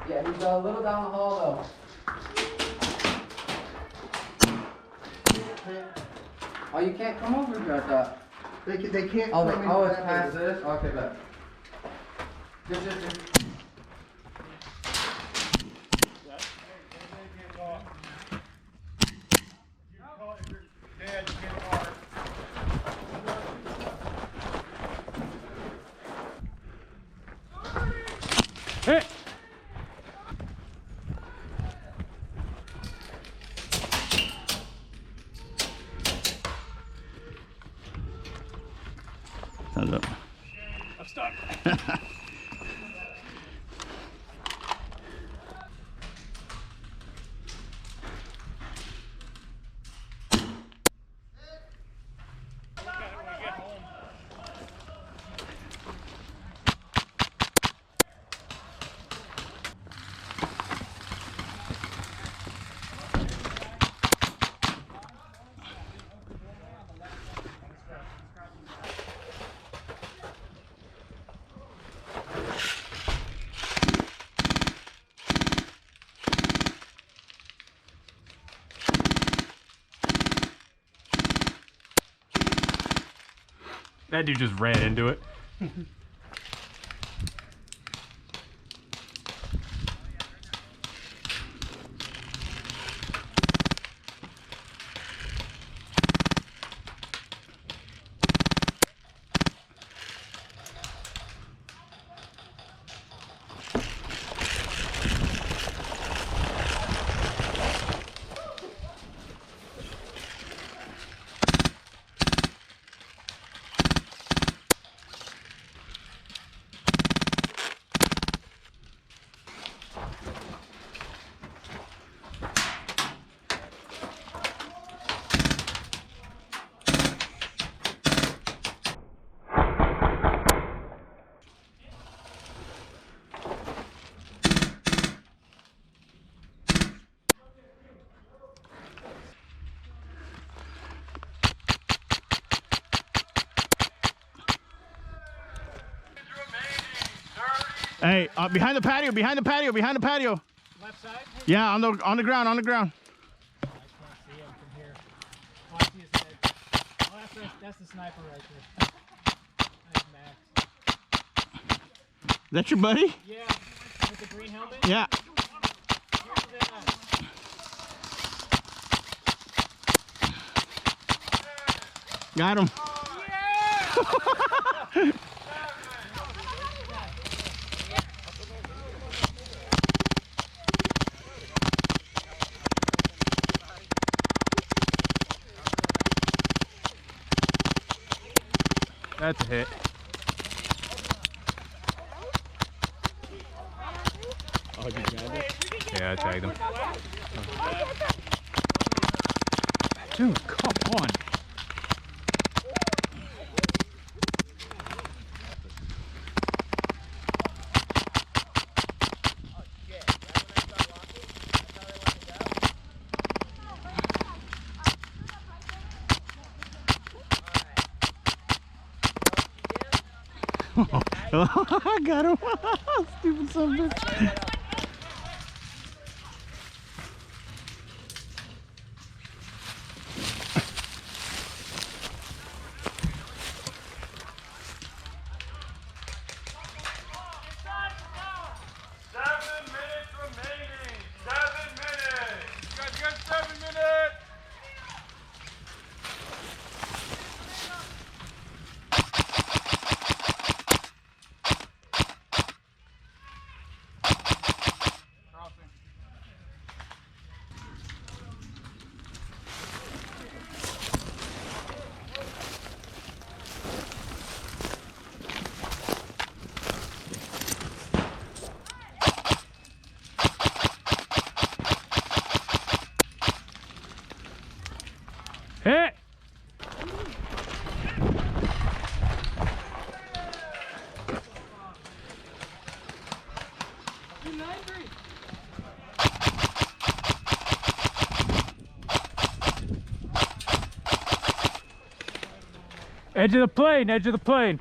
Yeah, he's a little down the hall though. Oh, you can't come over here, I thought. They can't Oh, come in. oh, it's past this? Okay, bet. Just. Hey! How's up? I'm stuck. That dude just ran into it. Hey, behind the patio, behind the patio, behind the patio. Left side? Yeah, on the ground, on the ground. I can't see him from here. Oh, I see his head. Oh, that's the sniper right there. That's Max. That your buddy? Yeah, with the green helmet? Yeah. Got him. Yeah! That's a hit. Oh, did you grab it? Yeah, I tagged him. Dude, come on. I got him. Stupid son of a bitch. Hit! Edge of the plane, edge of the plane.